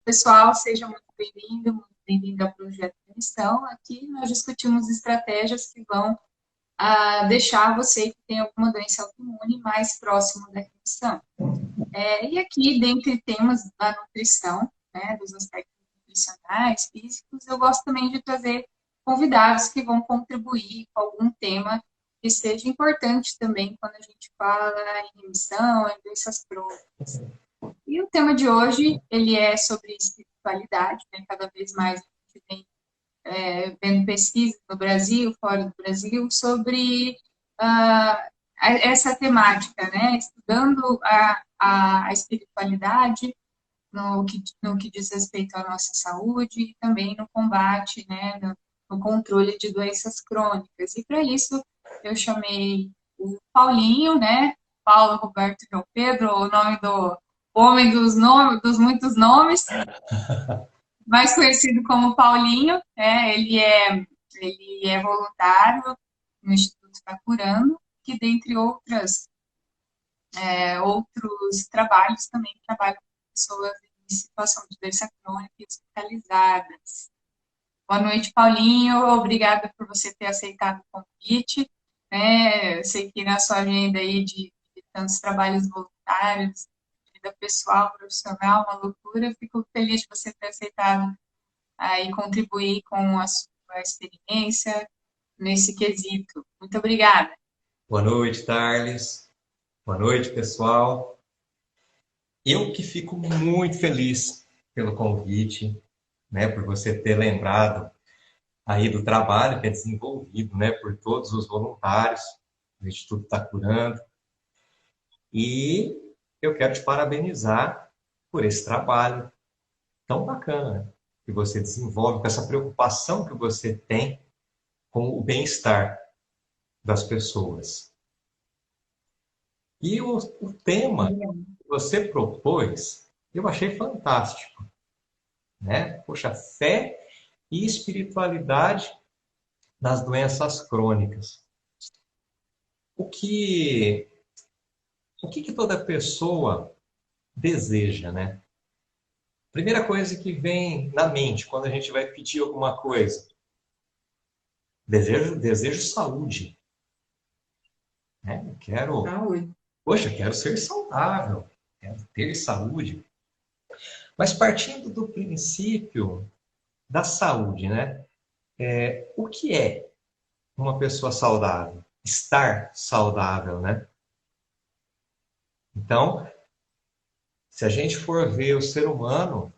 Pessoal, seja muito bem-vindo ao Projeto de Missão. Aqui nós discutimos estratégias que vão deixar você que tem alguma doença autoimune mais próximo da remissão. E aqui, dentre temas da nutrição, né, dos aspectos nutricionais, físicos, eu gosto também de trazer convidados que vão contribuir com algum tema que seja importante também quando a gente fala em remissão, em doenças crônicas. E o tema de hoje, ele é sobre espiritualidade, né? Cada vez mais a gente vem vendo pesquisas no Brasil, fora do Brasil, sobre essa temática, né? Estudando a espiritualidade no que diz respeito à nossa saúde e também no combate, né? No controle de doenças crônicas. E para isso, eu chamei o Paulinho, né? Paulo Roberto João Pedro, o nome do homem dos muitos nomes, mais conhecido como Paulinho, né? Ele é voluntário no Instituto Está Curando, que dentre outros trabalhos também trabalha com pessoas em situação de doença crônica e hospitalizadas. Boa noite, Paulinho. Obrigada por você ter aceitado o convite. Eu sei que na sua agenda aí de tantos trabalhos voluntários, vida pessoal, profissional, uma loucura. Fico feliz de você ter aceitado e contribuir com a sua experiência nesse quesito. Muito obrigada. Boa noite, Tarles. Boa noite, pessoal. Eu que fico muito feliz pelo convite, né, por você ter lembrado aí do trabalho que é desenvolvido, né, por todos os voluntários do Instituto Tá Curando. E eu quero te parabenizar por esse trabalho tão bacana que você desenvolve, com essa preocupação que você tem com o bem-estar das pessoas. E o tema que você propôs, eu achei fantástico, né? Poxa, fé e espiritualidade nas doenças crônicas. O que toda pessoa deseja, né? Primeira coisa que vem na mente quando a gente vai pedir alguma coisa, desejo saúde, né? Eu quero ser saudável, quero ter saúde. Mas partindo do princípio da saúde, né? O que é uma pessoa saudável? Estar saudável, né? Então, se a gente for ver o ser humano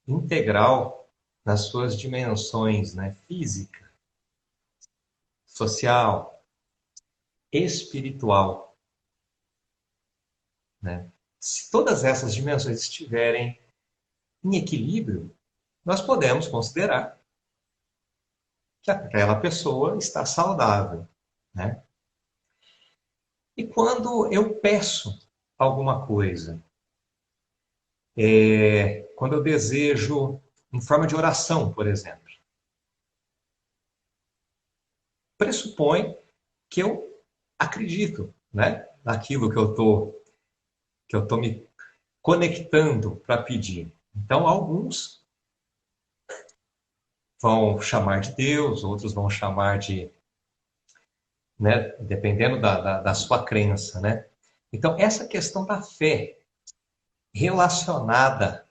integral nas suas dimensões, né? Física, social, espiritual, né? Se todas essas dimensões estiverem em equilíbrio, nós podemos considerar que aquela pessoa está saudável, né? E quando eu peço alguma coisa, quando eu desejo em forma de oração, por exemplo, pressupõe que eu acredito, né, naquilo que eu tô me conectando para pedir. Então, alguns vão chamar de Deus, outros vão chamar de, né, dependendo da sua crença, né? Então, essa questão da fé relacionada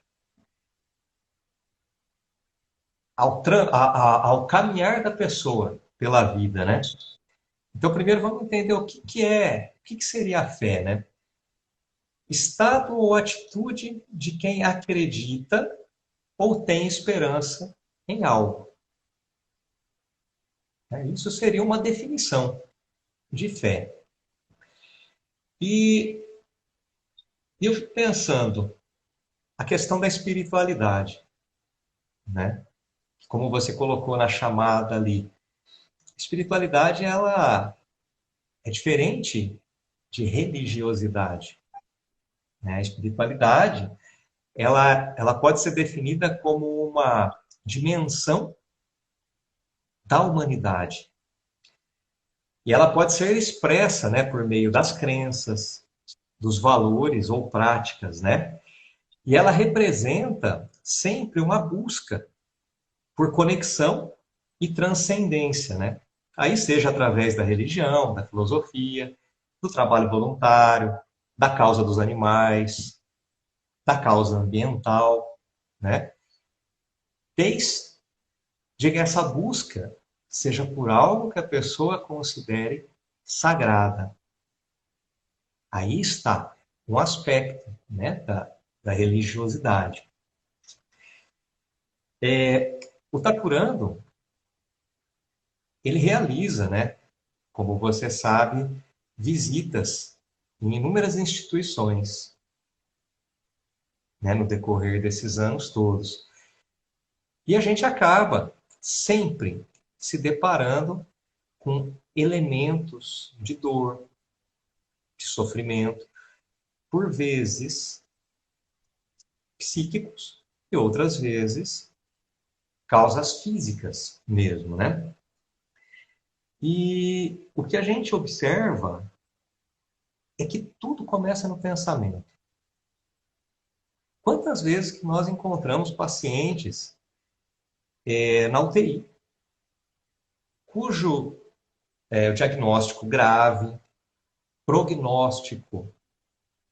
ao caminhar da pessoa pela vida, né? Então, primeiro vamos entender o que seria a fé, né? Estado ou atitude de quem acredita ou tem esperança em algo. Isso seria uma definição de fé. E eu fico pensando, a questão da espiritualidade, né? Como você colocou na chamada ali. Espiritualidade, ela é diferente de religiosidade, né? A espiritualidade, ela pode ser definida como uma dimensão da humanidade. E ela pode ser expressa, né, por meio das crenças, dos valores ou práticas, né? E ela representa sempre uma busca por conexão e transcendência, né? Aí seja através da religião, da filosofia, do trabalho voluntário, da causa dos animais, da causa ambiental, né? Desde que essa busca seja por algo que a pessoa considere sagrada. Aí está um aspecto, né, da religiosidade. O Tacurando, ele realiza, né, como você sabe, visitas em inúmeras instituições, né, no decorrer desses anos todos. E a gente acaba sempre se deparando com elementos de dor, de sofrimento, por vezes psíquicos e outras vezes causas físicas mesmo, né? E o que a gente observa é que tudo começa no pensamento. Quantas vezes que nós encontramos pacientes na UTI, cujo o diagnóstico grave, prognóstico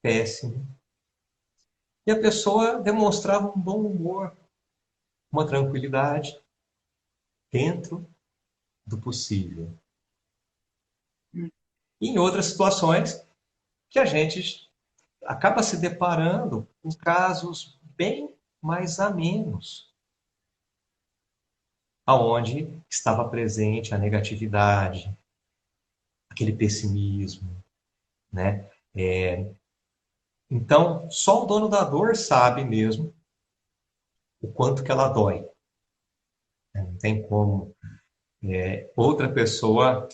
péssimo, e a pessoa demonstrava um bom humor, uma tranquilidade dentro do possível. E em outras situações que a gente acaba se deparando com casos bem mais amenos, aonde estava presente a negatividade, aquele pessimismo, né? Então, só o dono da dor sabe mesmo o quanto que ela dói. Não tem como outra pessoa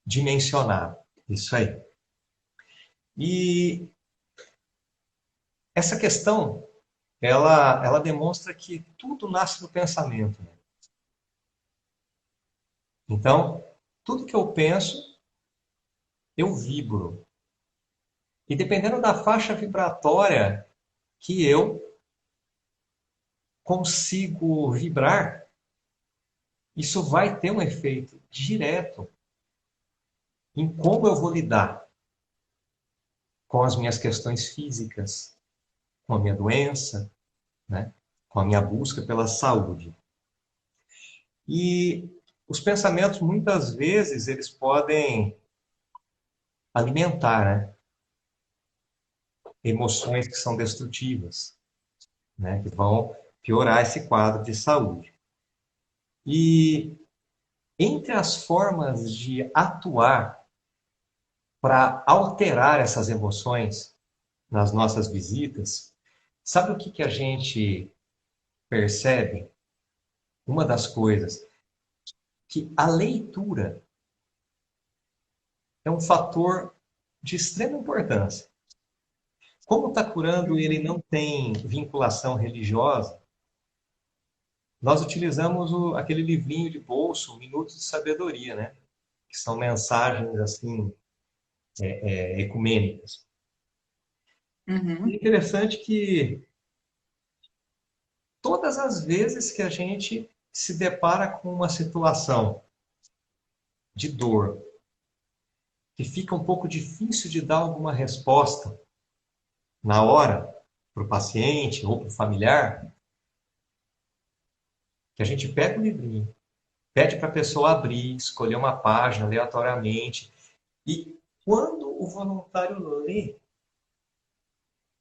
dimensionar isso aí. E essa questão, ela demonstra que tudo nasce do pensamento, né? Então, tudo que eu penso, eu vibro. E dependendo da faixa vibratória que eu consigo vibrar, isso vai ter um efeito direto em como eu vou lidar com as minhas questões físicas, com a minha doença, né? Com a minha busca pela saúde. E os pensamentos, muitas vezes, eles podem alimentar, né, emoções que são destrutivas, né, que vão piorar esse quadro de saúde. E entre as formas de atuar para alterar essas emoções nas nossas visitas, sabe o que, que a gente percebe? Uma das coisas, que a leitura é um fator de extrema importância. Como o Tacurando ele não tem vinculação religiosa, nós utilizamos aquele livrinho de bolso, Minutos de Sabedoria, né? Que são mensagens assim ecumênicas. Uhum. É interessante que todas as vezes que a gente se depara com uma situação de dor, que fica um pouco difícil de dar alguma resposta na hora para o paciente ou para o familiar, que a gente pega o livrinho, pede para a pessoa abrir, escolher uma página aleatoriamente, e quando o voluntário lê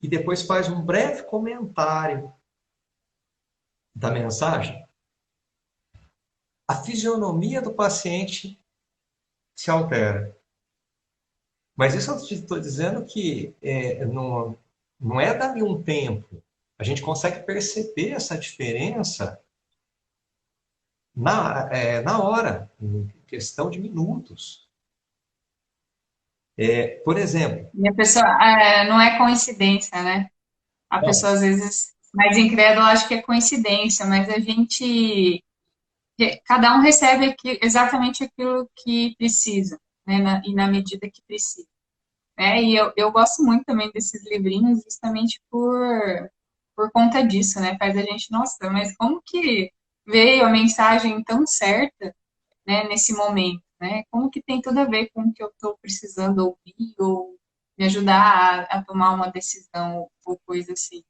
e depois faz um breve comentário da mensagem, a fisionomia do paciente se altera. Mas isso eu estou dizendo que não é dali um tempo. A gente consegue perceber essa diferença na hora, em questão de minutos. Por exemplo, E a pessoa, não é coincidência, né? A não, pessoa, às vezes, mais incrédula, acha que é coincidência, mas a gente, cada um recebe exatamente aquilo que precisa, né? E na medida que precisa. E eu gosto muito também desses livrinhos, justamente por por conta disso, né? Faz a gente, nossa, mas como que veio a mensagem tão certa, né, nesse momento, né? Como que tem tudo a ver com o que eu estou precisando ouvir ou me ajudar a tomar uma decisão ou coisa assim.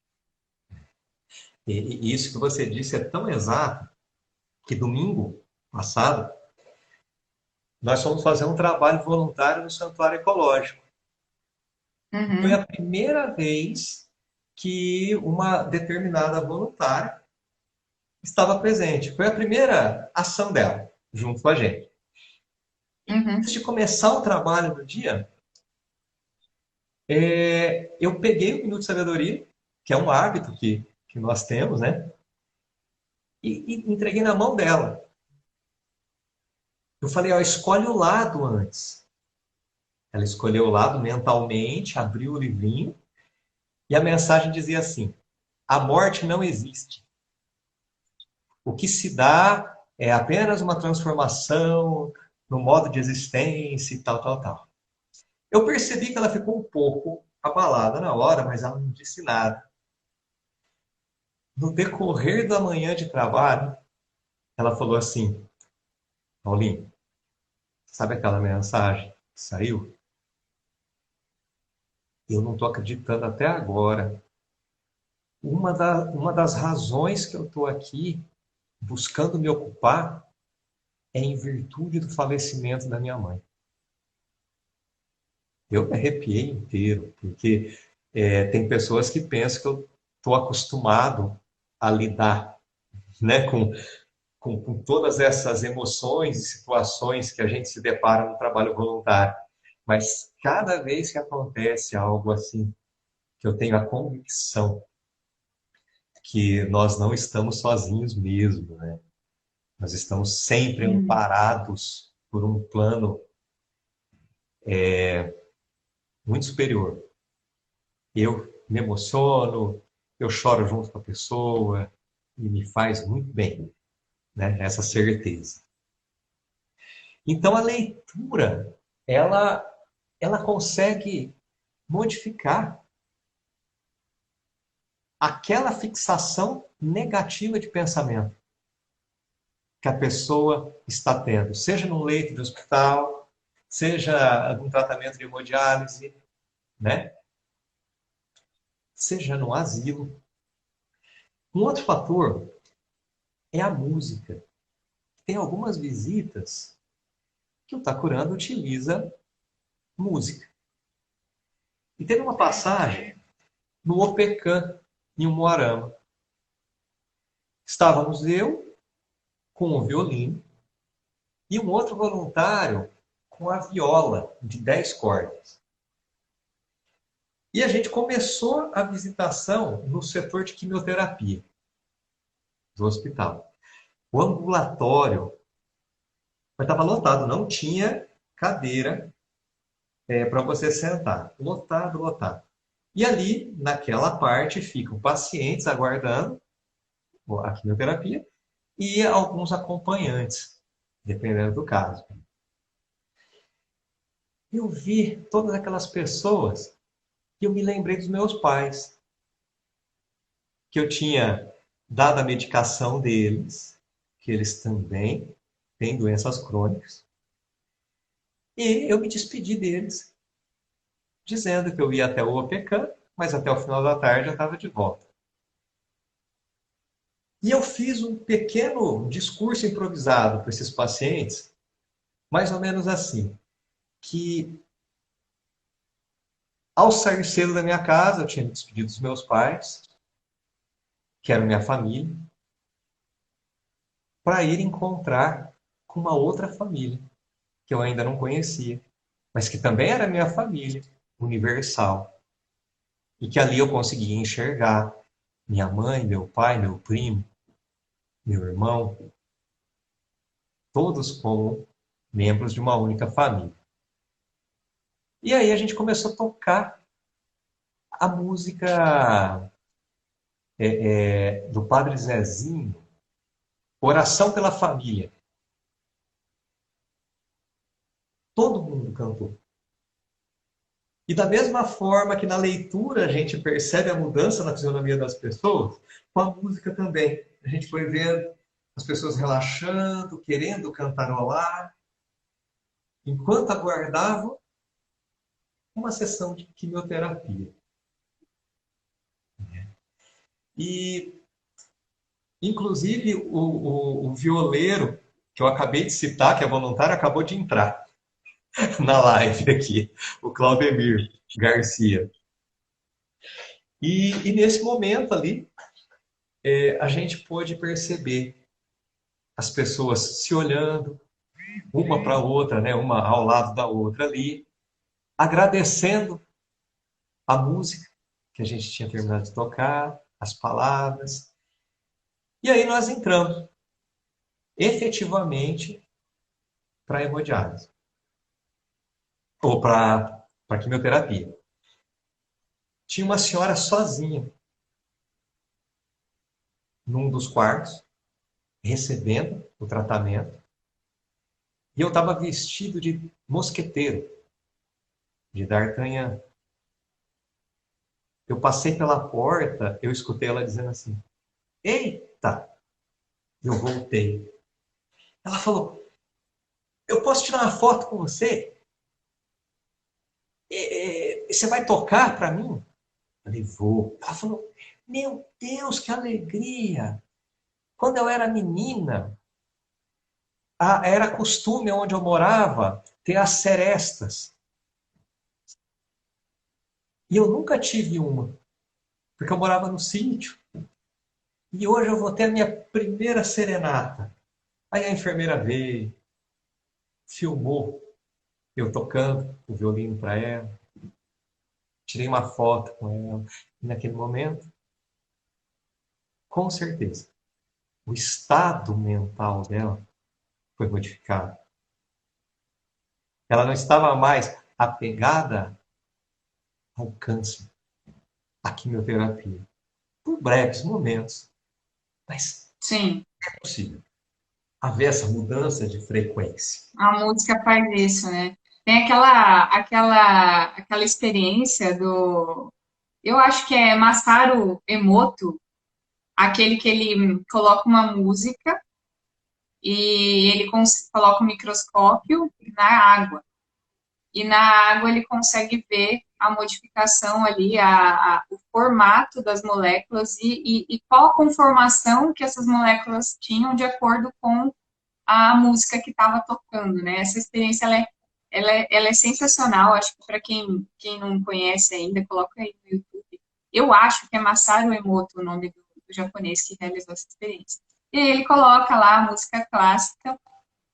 E isso que você disse é tão exato que domingo passado nós fomos fazer um trabalho voluntário no Santuário Ecológico. Foi Uhum, a primeira vez que uma determinada voluntária estava presente. Foi a primeira ação dela, junto com a gente. uhum, Antes de começar o trabalho do dia, eu peguei o Minuto de Sabedoria, que é um hábito que nós temos, né? E entreguei na mão dela. Eu falei, ó, escolhe o lado antes. Ela escolheu o lado mentalmente, abriu o livrinho, e a mensagem dizia assim: a morte não existe. O que se dá é apenas uma transformação no modo de existência e tal, tal, tal. Eu percebi que ela ficou um pouco abalada na hora, mas ela não disse nada. No decorrer da manhã de trabalho, ela falou assim: Paulinho, sabe aquela mensagem que saiu? Eu não estou acreditando até agora. Uma das razões que eu estou aqui buscando me ocupar é em virtude do falecimento da minha mãe. Eu me arrepiei inteiro, porque tem pessoas que pensam que eu estou acostumado a lidar, né, com todas essas emoções e situações que a gente se depara no trabalho voluntário. Mas cada vez que acontece algo assim, que eu tenho a convicção que nós não estamos sozinhos mesmo, né? Nós estamos sempre uhum, amparados por um plano muito superior. Eu me emociono, eu choro junto com a pessoa e me faz muito bem, né? Essa certeza. Então a leitura, ela, ela consegue modificar aquela fixação negativa de pensamento que a pessoa está tendo, seja num leito de hospital, seja num tratamento de hemodiálise, né? Seja no asilo. Um outro fator é a música. Tem algumas visitas que o Tacurando utiliza música. E teve uma passagem no Opecã, em Umuarama. Estávamos eu com o violino e um outro voluntário com a viola de 10 cordas. E a gente começou a visitação no setor de quimioterapia do hospital. O ambulatório estava lotado, não tinha cadeira para você sentar. Lotado, lotado. E ali, naquela parte, ficam pacientes aguardando a quimioterapia e alguns acompanhantes, dependendo do caso. Eu vi todas aquelas pessoas e eu me lembrei dos meus pais, que eu tinha dado a medicação deles, que eles também têm doenças crônicas, e eu me despedi deles, dizendo que eu ia até o OPECAM, mas até o final da tarde eu estava de volta. E eu fiz um pequeno discurso improvisado para esses pacientes, mais ou menos assim, que ao sair cedo da minha casa, eu tinha me despedido dos meus pais, que eram minha família, para ir encontrar com uma outra família, que eu ainda não conhecia, mas que também era minha família, universal. E que ali eu conseguia enxergar minha mãe, meu pai, meu primo, meu irmão, todos como membros de uma única família. E aí a gente começou a tocar a música do Padre Zezinho, Oração pela Família. Todo mundo cantou. E da mesma forma que na leitura a gente percebe a mudança na fisionomia das pessoas, com a música também. A gente foi vendo as pessoas relaxando, querendo cantarolar, enquanto aguardavam uma sessão de quimioterapia. E, inclusive, o violeiro, que eu acabei de citar, que é voluntário, acabou de entrar na live aqui, o Claudemir Garcia. E nesse momento ali, a gente pôde perceber as pessoas se olhando, uma para a outra, né, uma ao lado da outra ali, agradecendo a música que a gente tinha terminado de tocar, as palavras. E aí nós entramos efetivamente para a hemodiálise, ou para a quimioterapia. Tinha uma senhora sozinha num dos quartos, recebendo o tratamento, e eu estava vestido de mosqueteiro, de D'Artagnan. Eu passei pela porta, eu escutei ela dizendo assim: Eita! Eu voltei. Ela falou: Eu posso tirar uma foto com você? Você vai tocar para mim? Eu falei: Vou. Ela falou: Meu Deus, que alegria! Quando eu era menina, era costume onde eu morava ter as serestas. E eu nunca tive uma, porque eu morava no sítio. E hoje eu vou ter a minha primeira serenata. Aí a enfermeira veio, filmou eu tocando o violino para ela, tirei uma foto com ela. E naquele momento, com certeza, o estado mental dela foi modificado. Ela não estava mais apegada ao câncer, à quimioterapia. Por breves momentos, mas Sim, é possível haver essa mudança de frequência. a música faz isso, né? Tem aquela experiência do, eu acho que é Masaru Emoto, aquele que ele coloca uma música e ele coloca um microscópio na água. E na água ele consegue ver a modificação ali, o formato das moléculas e qual a conformação que essas moléculas tinham de acordo com a música que estava tocando, né? Essa experiência ela é sensacional, acho que para quem não conhece ainda, coloca aí no YouTube. Eu acho que é Masaru Emoto o nome do japonês que realizou essa experiência. E ele coloca lá a música clássica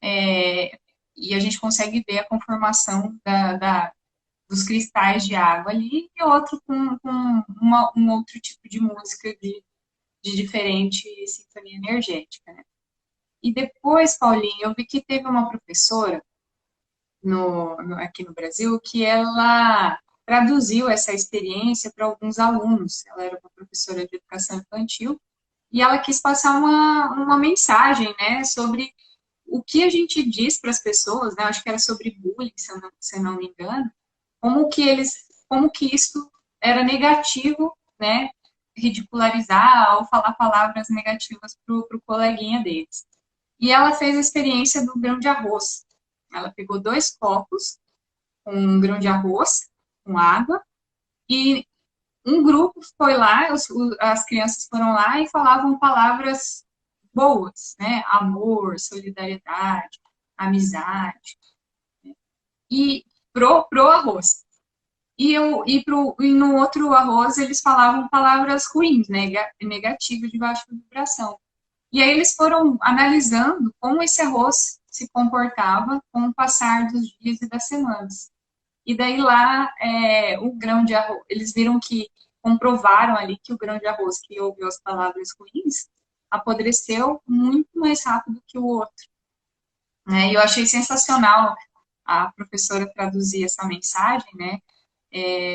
e a gente consegue ver a conformação dos cristais de água ali e outro com um outro tipo de música de diferente sintonia energética, né? E depois, Paulinho, eu vi que teve uma professora aqui no Brasil que ela traduziu essa experiência para alguns alunos. Ela era uma professora de educação infantil e ela quis passar uma mensagem, né, sobre o que a gente diz para as pessoas, né, acho que era sobre bullying, se eu não me engano, como que isso era negativo, né, ridicularizar ou falar palavras negativas para o coleguinha deles. E ela fez a experiência do grão de arroz. Ela pegou 2 copos com um grão de arroz, com água, e um grupo foi lá, as crianças foram lá e falavam palavras boas, né? Amor, solidariedade, amizade. E pro arroz. E no outro arroz eles falavam palavras ruins, negativas, de baixa vibração. E aí eles foram analisando como esse arroz se comportava com o passar dos dias e das semanas. E daí lá, o grão de arroz, eles viram que, comprovaram ali que o grão de arroz que ouviu as palavras ruins apodreceu muito mais rápido que o outro. Né? E eu achei sensacional a professora traduzir essa mensagem, né?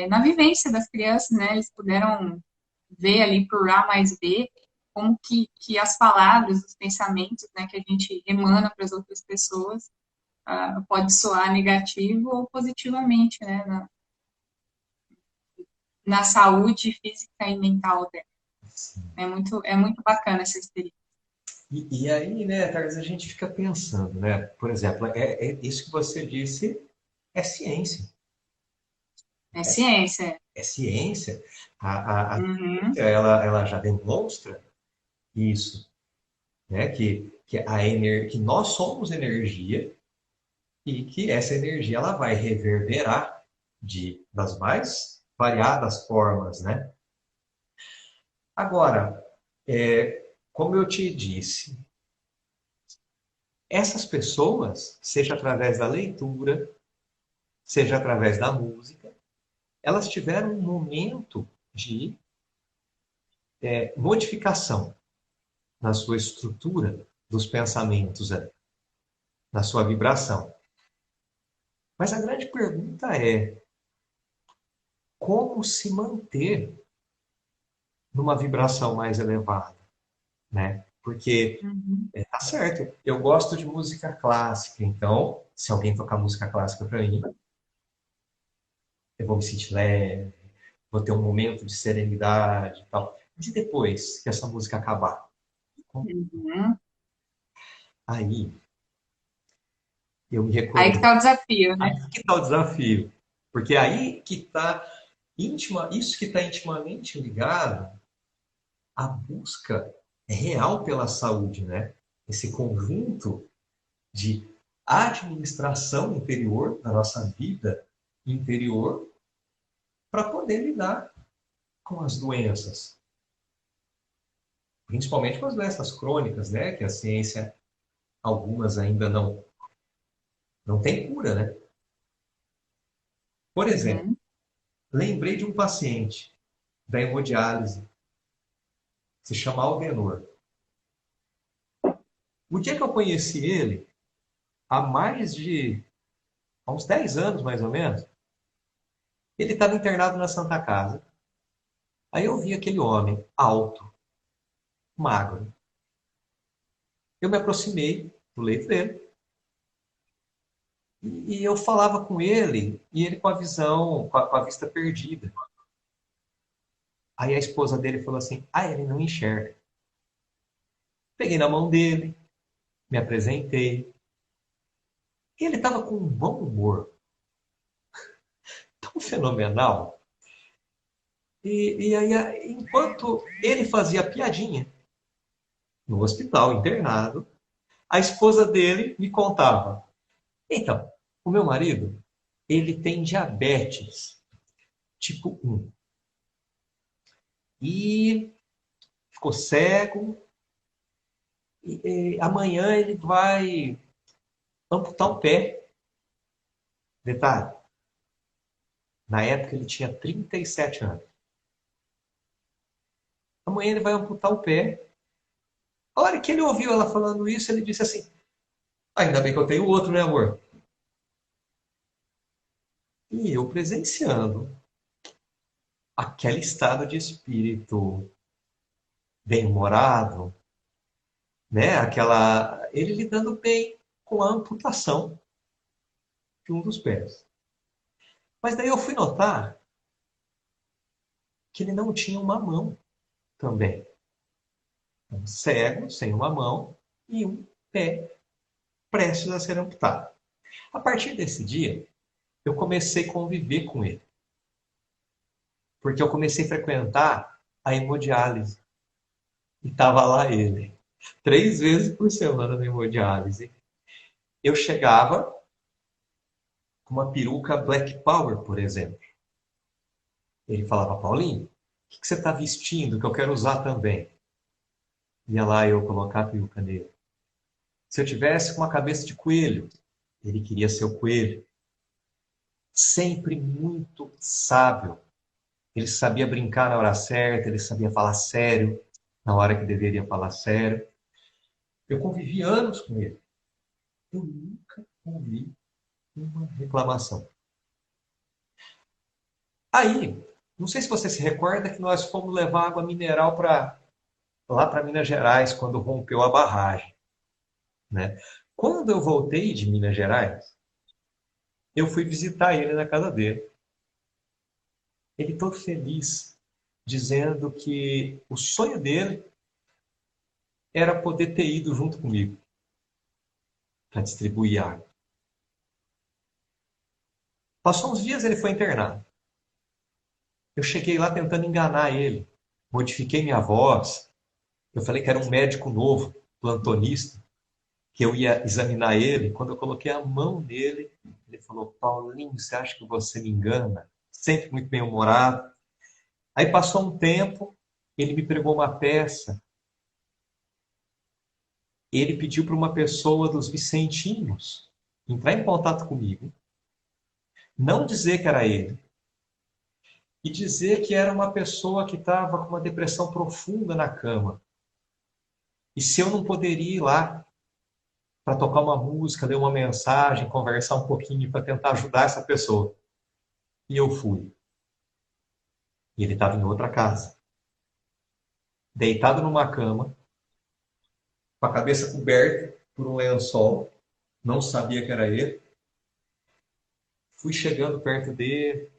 Na vivência das crianças, né? Eles puderam ver ali por A mais B como que as palavras, os pensamentos, né, que a gente emana para as outras pessoas pode soar negativo ou positivamente, né, na saúde física e mental dela. Sim. É muito bacana essa experiência. E aí, né, Thales, a gente fica pensando, né? Por exemplo, é isso que você disse é ciência. É ciência. É ciência. A Uhum. ciência, ela já demonstra isso, né? Que nós somos energia e que essa energia ela vai reverberar das mais variadas formas, né? Agora, como eu te disse, essas pessoas, seja através da leitura, seja através da música, elas tiveram um momento de modificação na sua estrutura dos pensamentos, na sua vibração. Mas a grande pergunta é como se manter numa vibração mais elevada, né? Porque Uhum. tá certo, eu gosto de música clássica, então se alguém tocar música clássica para mim, eu vou me sentir leve, vou ter um momento de serenidade e tal. Mas e depois que essa música acabar? Uhum. Aí eu me Aí que recordei. tá o desafio, né? Aí que está o desafio. Porque aí que está isso que está intimamente ligado à busca real pela saúde, né? Esse conjunto de administração interior da nossa vida interior para poder lidar com as doenças, principalmente com as doenças crônicas, né? Que a ciência, algumas ainda não tem cura, né? Por exemplo, Uhum. lembrei de um paciente da hemodiálise, se chama Aldenor. O dia que eu conheci ele, há uns 10 anos mais ou menos, ele estava internado na Santa Casa. Aí eu vi aquele homem alto, magro. Eu me aproximei do leito dele e eu falava com ele e ele com a visão, com a vista perdida. Aí a esposa dele falou assim: Ah, ele não enxerga. Peguei na mão dele, me apresentei. E ele estava com um bom humor tão fenomenal. E aí, enquanto ele fazia piadinha no hospital, internado, a esposa dele me contava: Então, o meu marido, ele tem diabetes tipo 1 e ficou cego. E amanhã ele vai amputar o pé. Detalhe, na época ele tinha 37 anos. Amanhã ele vai amputar o pé. A hora que ele ouviu ela falando isso, ele disse assim: Ainda bem que eu tenho outro, né, amor? E eu presenciando aquele estado de espírito bem-humorado, né? Ele lidando bem com a amputação de um dos pés. Mas daí eu fui notar que ele não tinha uma mão também. Um cego, sem uma mão, e um pé prestes a ser amputado. A partir desse dia, eu comecei a conviver com ele. Porque eu comecei a frequentar a hemodiálise. E estava lá ele. 3 vezes por semana na hemodiálise. Eu chegava com uma peruca Black Power, por exemplo. Ele falava: Paulinho, o que você está vestindo que eu quero usar também? Ia lá eu colocar a peruca nele. Se eu tivesse com uma cabeça de coelho, ele queria ser o coelho. Sempre muito sábio. Ele sabia brincar na hora certa, ele sabia falar sério na hora que deveria falar sério. Eu convivi anos com ele. Eu nunca ouvi uma reclamação. Aí, não sei se você se recorda que nós fomos levar água mineral lá para Minas Gerais, quando rompeu a barragem, né? Quando eu voltei de Minas Gerais, eu fui visitar ele na casa dele. ele todo feliz, dizendo que o sonho dele era poder ter ido junto comigo para distribuir água. Passou uns dias, ele foi internado. Eu cheguei lá tentando enganar ele, modifiquei minha voz. Eu falei que era um médico novo, plantonista, que eu ia examinar ele. Quando eu coloquei a mão nele, ele falou: Paulinho, você acha que você me engana? Sempre muito bem-humorado. Aí passou um tempo, ele me pregou uma peça. Ele pediu para uma pessoa dos Vicentinos entrar em contato comigo, não dizer que era ele, e dizer que era uma pessoa que estava com uma depressão profunda na cama. E se eu não poderia ir lá para tocar uma música, ler uma mensagem, conversar um pouquinho para tentar ajudar essa pessoa. E eu fui. E ele estava em outra casa, deitado numa cama, com a cabeça coberta por um lençol, não sabia que era ele. Fui chegando perto dele,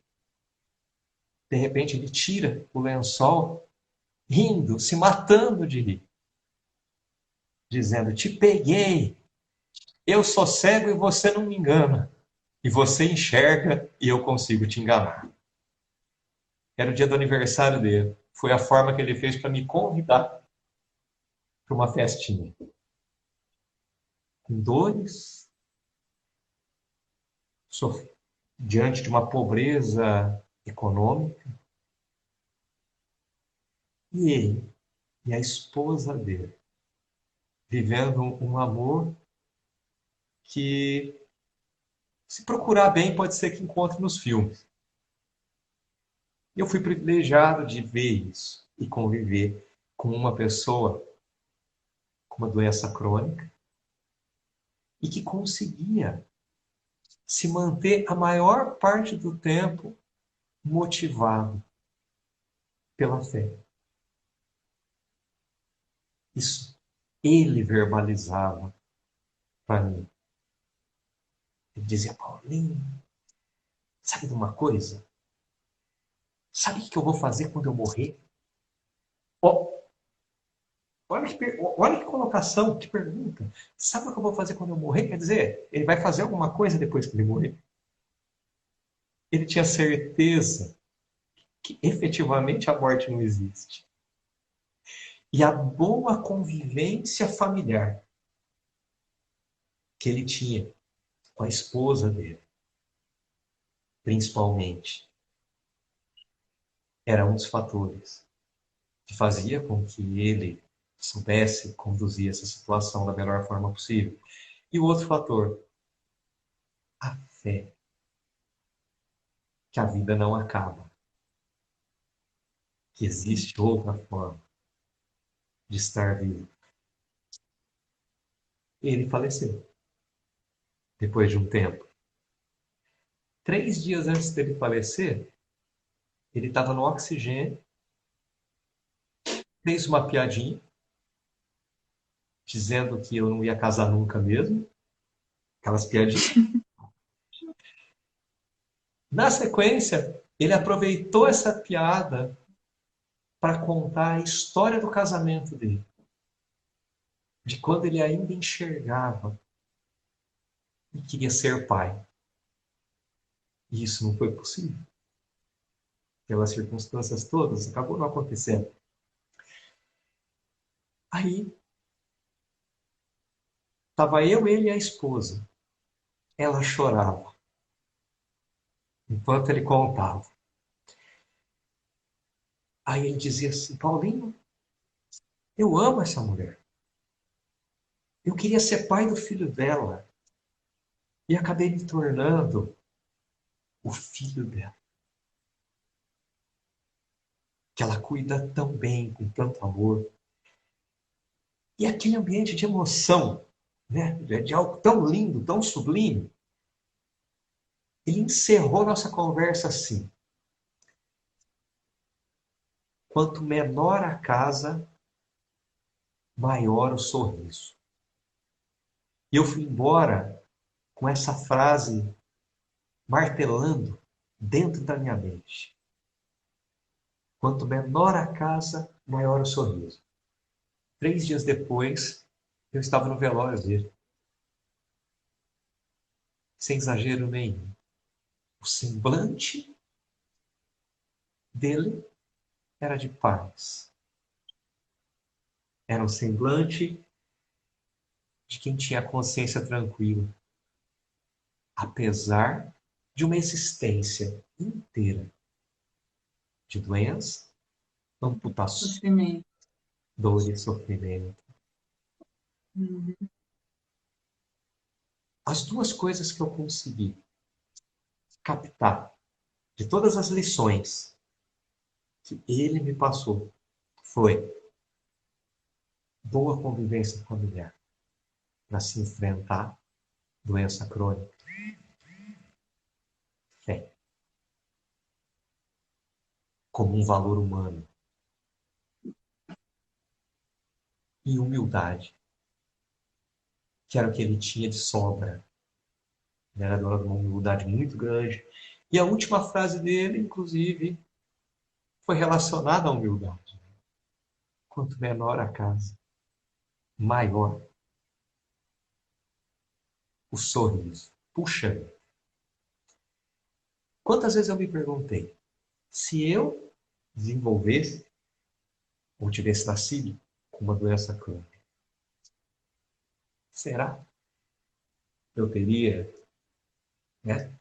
de repente ele tira o lençol, rindo, se matando de rir, dizendo: Te peguei, eu sou cego e você não me engana, e você enxerga e eu consigo te enganar. Era o dia do aniversário dele. Foi a forma que ele fez para me convidar para uma festinha. Com dores, diante de uma pobreza econômica. E ele e a esposa dele, vivendo um amor que, se procurar bem, pode ser que encontre nos filmes. Eu fui privilegiado de ver isso e conviver com uma pessoa com uma doença crônica e que conseguia se manter a maior parte do tempo motivado pela fé. Isso ele verbalizava para mim. Ele dizia: Paulinho, sabe de uma coisa? Sabe o que eu vou fazer quando eu morrer? Oh, olha que colocação, que pergunta. Sabe o que eu vou fazer quando eu morrer? Quer dizer, ele vai fazer alguma coisa depois que ele morrer? Ele tinha certeza que efetivamente a morte não existe. E a boa convivência familiar que ele tinha com a esposa dele, principalmente, era um dos fatores que fazia com que ele soubesse conduzir essa situação da melhor forma possível. E o outro fator, a fé, que a vida não acaba, que existe outra forma de estar vivo. Ele faleceu depois de um tempo. 3 dias antes dele falecer, ele estava no oxigênio, fez uma piadinha, dizendo que eu não ia casar nunca mesmo, aquelas piadinhas. Na sequência, ele aproveitou essa piada para contar a história do casamento dele, de quando ele ainda enxergava e queria ser pai. E isso não foi possível. Pelas circunstâncias todas, acabou não acontecendo. Aí, estava eu, ele e a esposa. Ela chorava enquanto ele contava. Aí ele dizia assim: Paulinho, eu amo essa mulher. Eu queria ser pai do filho dela. E acabei me tornando o filho dela. Que ela cuida tão bem, com tanto amor. E aquele ambiente de emoção, né, de algo tão lindo, tão sublime, ele encerrou nossa conversa assim: quanto menor a casa, maior o sorriso. E eu fui embora com essa frase martelando dentro da minha mente. Quanto menor a casa, maior o sorriso. 3 dias depois, eu estava no velório dele. Sem exagero nenhum. O semblante dele era de paz. Era um semblante de quem tinha a consciência tranquila, apesar de uma existência inteira de doença, amputações, Sofrimento. dor e sofrimento. Uhum. As duas coisas que eu consegui captar de todas as lições que ele me passou foi boa convivência familiar para se enfrentar doença crônica, fé como um valor humano e humildade, que era o que ele tinha de sobra. Ele era dono de uma humildade muito grande. E a última frase dele, inclusive, foi relacionada à humildade. Quanto menor a casa, maior o sorriso. Puxa, quantas vezes eu me perguntei, se eu desenvolvesse ou tivesse nascido com uma doença crônica, será que eu teria, né,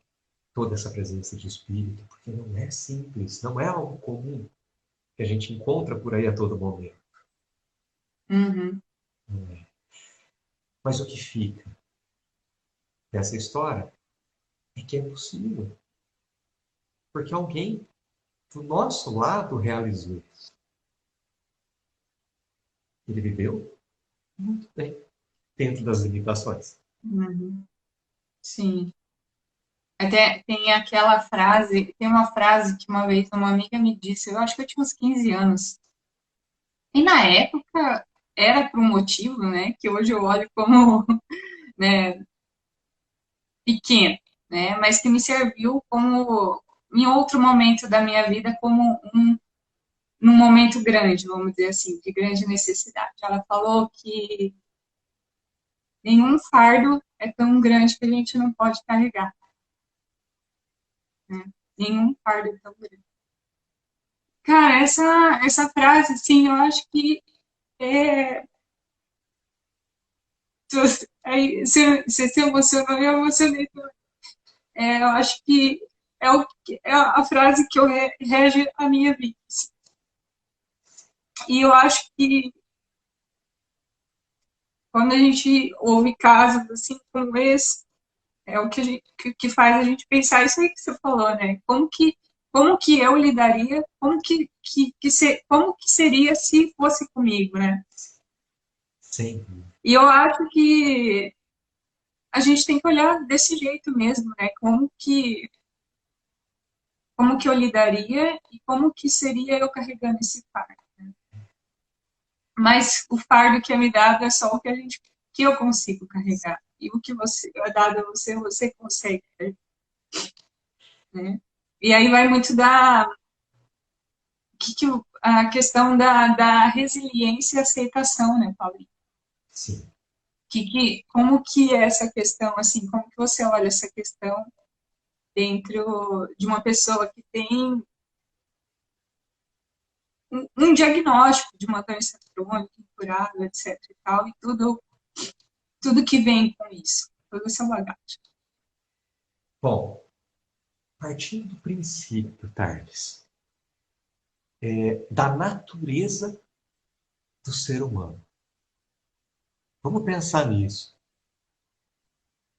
toda essa presença de espírito? Porque não é simples, não é algo comum que a gente encontra por aí a todo momento. Uhum. Não é. Mas o que fica dessa história é que é possível. Porque alguém do nosso lado realizou isso. Ele viveu muito bem, dentro das limitações. Uhum. Sim. Até tem aquela frase, tem uma frase que uma vez uma amiga me disse, eu acho que eu tinha uns 15 anos. E na época era por um motivo, né, que hoje eu olho como, né, pequeno, né, mas que me serviu como em outro momento da minha vida como num momento grande, vamos dizer assim, de grande necessidade. Ela falou que nenhum fardo é tão grande que a gente não pode carregar, né? Nenhum fardo é tão grande. Cara, essa frase, assim, eu acho que é. Aí, você se emocionou, eu emocionei também. É, eu acho que é a frase que eu rege a minha vida. Assim. E eu acho que quando a gente ouve casos assim como esse, é o que, que faz a gente pensar isso aí que você falou, né? Como que eu lidaria, como que seria se fosse comigo, né? Sim, E eu acho que a gente tem que olhar desse jeito mesmo, né? Como que eu lidaria e como que seria eu carregando esse fardo. Mas o fardo que é me dado é só o que que eu consigo carregar. E o que você é dado a você, você consegue, né? E aí vai muito a questão da resiliência e aceitação, né, Paulinho? sim. Como que é essa questão, assim, como que você olha essa questão dentro de uma pessoa que tem um diagnóstico de uma doença crônica, incurável, etc. e tal, e tudo que vem com isso, toda essa bagagem. Bom, partindo do princípio, Tardes, da natureza do ser humano. Vamos pensar nisso.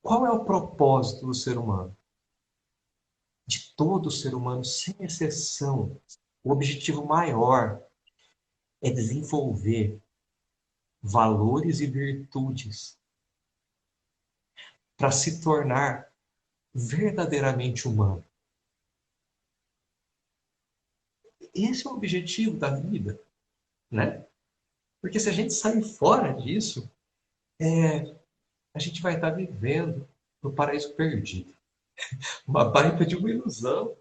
Qual é o propósito do ser humano? De todo ser humano, sem exceção, o objetivo maior é desenvolver valores e virtudes para se tornar verdadeiramente humano. Esse é o objetivo da vida, né? Porque se a gente sair fora disso, a gente vai estar vivendo no paraíso perdido. Uma baita de uma ilusão.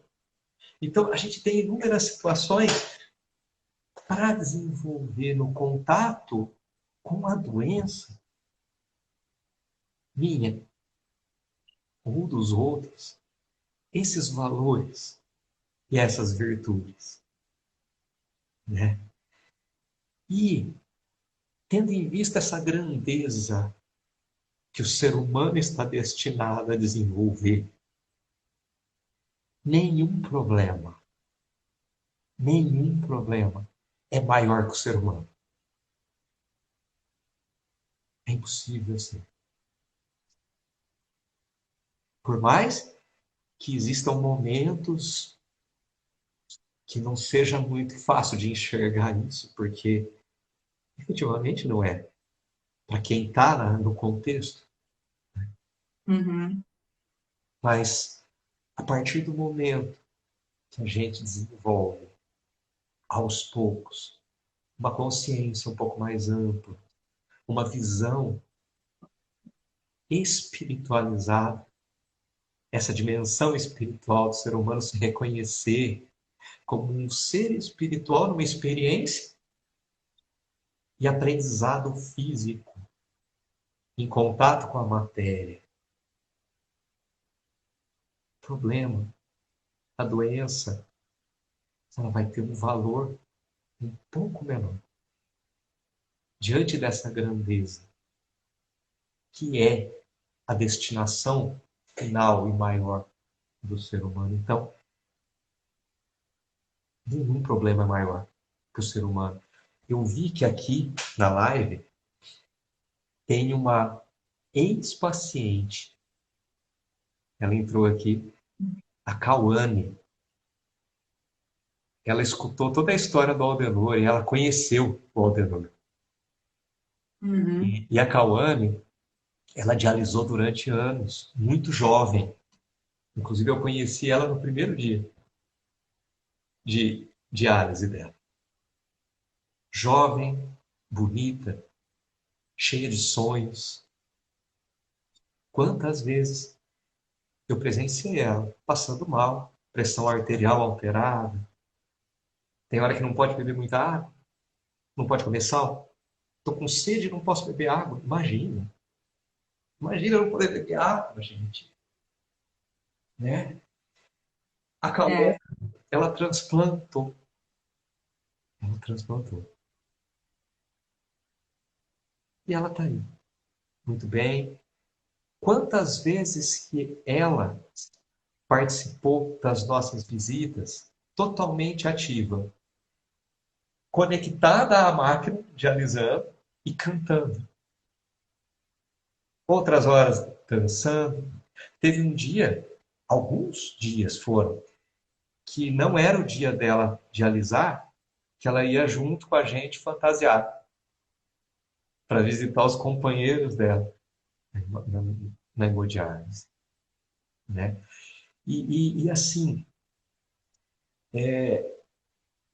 Então, a gente tem inúmeras situações para desenvolver no contato com a doença minha ou dos outros esses valores e essas virtudes, né? E tendo em vista essa grandeza que o ser humano está destinado a desenvolver, nenhum problema é maior que o ser humano. É impossível ser. Por mais que existam momentos que não seja muito fácil de enxergar isso, porque efetivamente não é. Para quem está no contexto, Uhum. mas a partir do momento que a gente desenvolve, aos poucos, uma consciência um pouco mais ampla, uma visão espiritualizada, essa dimensão espiritual do ser humano se reconhecer como um ser espiritual numa experiência e aprendizado físico, em contato com a matéria. O problema, a doença, ela vai ter um valor um pouco menor diante dessa grandeza, que é a destinação final e maior do ser humano. Então, nenhum problema é maior que o ser humano. Eu vi que aqui na live tem uma ex-paciente. Ela entrou aqui, a Cauane. Ela escutou toda a história do Aldenor e ela conheceu o Aldenor. Uhum. E a Cauane, ela dialisou durante anos, muito jovem. Inclusive, eu conheci ela no primeiro dia de diálise dela. Jovem, bonita, cheia de sonhos. Quantas vezes eu presenciei ela passando mal, pressão arterial alterada. Tem hora que não pode beber muita água, não pode comer sal. Estou com sede e não posso beber água. Imagina. Imagina eu não poder beber água, gente. Né? A Cauã, É. ela transplantou. Ela transplantou. E ela está aí. Muito bem. Quantas vezes que ela participou das nossas visitas totalmente ativa, conectada à máquina, dialisando e cantando. Outras horas dançando. Teve um dia, alguns dias foram, que não era o dia dela dialisar, que ela ia junto com a gente fantasiada para visitar os companheiros dela na hemodiálise, né? E assim,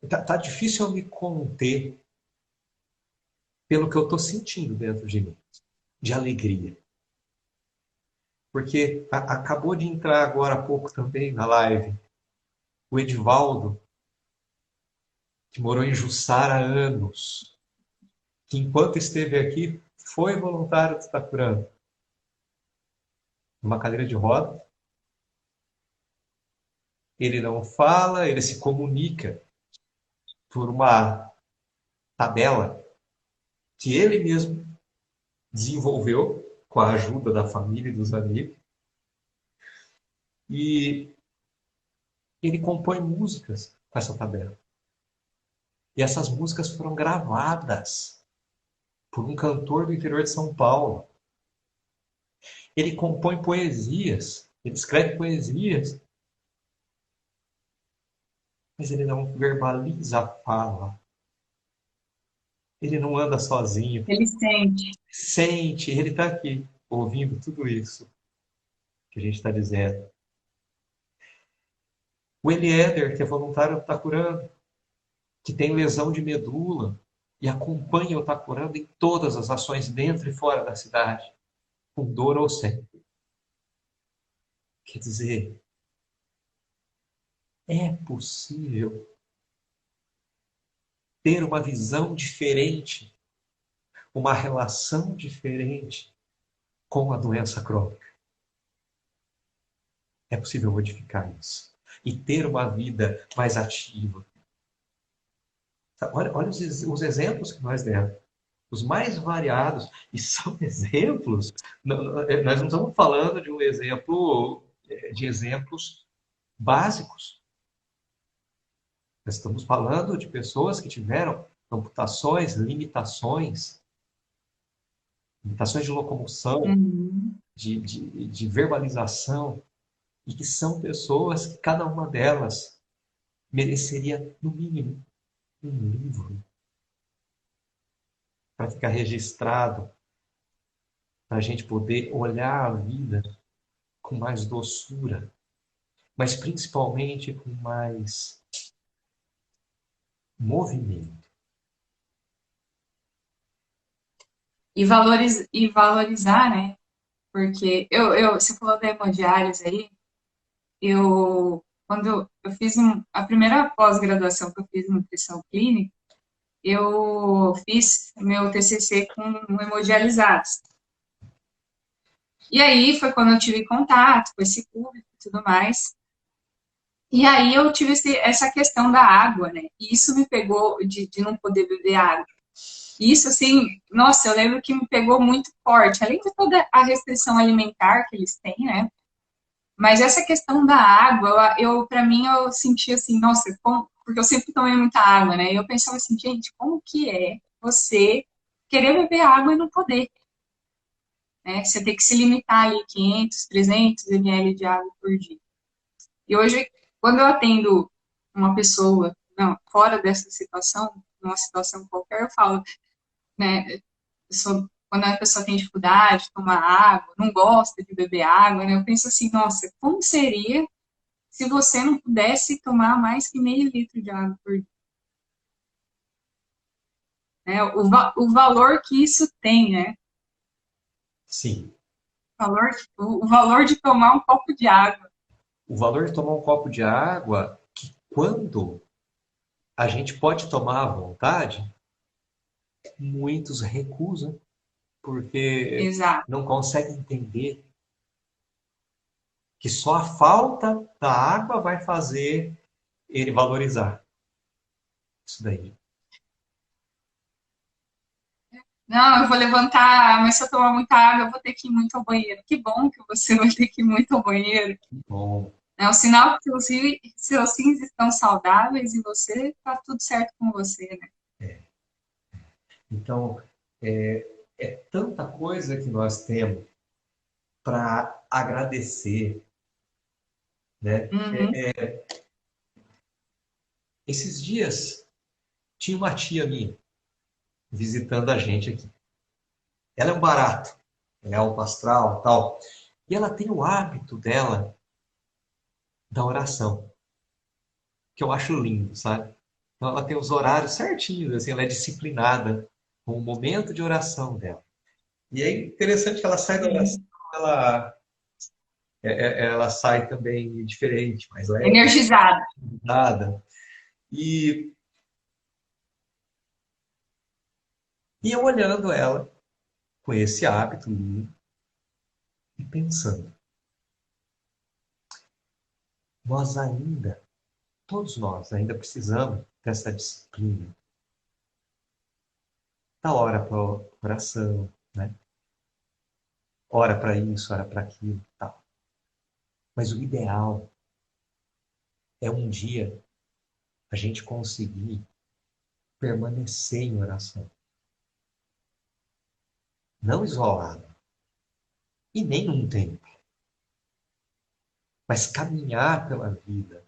tá difícil eu me conter pelo que eu estou sentindo dentro de mim, de alegria. Porque acabou de entrar agora há pouco também na live o Edivaldo, que morou em Jussara há anos, que enquanto esteve aqui foi voluntário de Itacurana, numa cadeira de roda. Ele não fala, ele se comunica por uma tabela que ele mesmo desenvolveu com a ajuda da família e dos amigos. E ele compõe músicas com essa tabela. E essas músicas foram gravadas por um cantor do interior de São Paulo. Ele compõe poesias, ele escreve poesias, mas ele não verbaliza a fala. Ele não anda sozinho. Ele sente. Sente, ele está aqui, ouvindo tudo isso que a gente está dizendo. O Eliéder, que é voluntário do Itacurana, que tem lesão de medula e acompanha o Itacurana em todas as ações dentro e fora da cidade, com dor ou sem. Quer dizer, é possível ter uma visão diferente, uma relação diferente com a doença crônica. É possível modificar isso e ter uma vida mais ativa. Olha os exemplos que nós demos, os mais variados, e são exemplos. Nós não estamos falando de um exemplo, de exemplos básicos. Nós estamos falando de pessoas que tiveram amputações, limitações de locomoção, Uhum. de verbalização, e que são pessoas que cada uma delas mereceria, no mínimo, um livro para ficar registrado, para a gente poder olhar a vida com mais doçura, mas principalmente com mais movimento. E valorizar, né? Porque você falou da hemodiálise aí, quando eu fiz a primeira pós-graduação que eu fiz em nutrição clínica, eu fiz meu TCC com hemodializados. E aí foi quando eu tive contato com esse público e tudo mais. E aí eu tive essa questão da água, né? E isso me pegou de não poder beber água. Isso, assim, nossa, eu lembro que me pegou muito forte, além de toda a restrição alimentar que eles têm, né? Mas essa questão da água, para mim, eu senti assim, nossa, porque eu sempre tomei muita água, né? E eu pensava assim, gente, como que é você querer beber água e não poder, né? Você tem que se limitar ali 500, 300 ml de água por dia. E hoje, quando eu atendo uma pessoa, não, fora dessa situação, numa situação qualquer, eu falo, né, quando a pessoa tem dificuldade de tomar água, não gosta de beber água, né, eu penso assim, nossa, como seria se você não pudesse tomar mais que meio litro de água por dia? Né? O valor que isso tem, né? Sim. O valor de tomar um copo de água. O valor de tomar um copo de água, que quando a gente pode tomar à vontade, muitos recusam, porque Exato. não conseguem entender que só a falta da água vai fazer ele valorizar isso daí. Não, eu vou levantar, mas se eu tomar muita água, eu vou ter que ir muito ao banheiro. Que bom que você vai ter que ir muito ao banheiro. Bom, É um sinal que seus rins estão saudáveis e você está tudo certo com você, né? então, é tanta coisa que nós temos para agradecer, né? Uhum. Esses dias tinha uma tia minha visitando a gente aqui. Ela é um barato, ela é alto astral, tal. E ela tem o hábito dela da oração, que eu acho lindo, sabe? Então ela tem os horários certinhos, assim, ela é disciplinada com o momento de oração dela. E é interessante que ela sai da oração, Sim. ela, ela sai também diferente, mais leve, Energizada. nada. E, e eu olhando ela com esse hábito lindo e pensando, nós ainda, todos nós ainda precisamos dessa disciplina da hora para oração, né? Ora para isso, ora para aquilo, tal. Mas o ideal é um dia a gente conseguir permanecer em oração, não isolado e nem num tempo, mas caminhar pela vida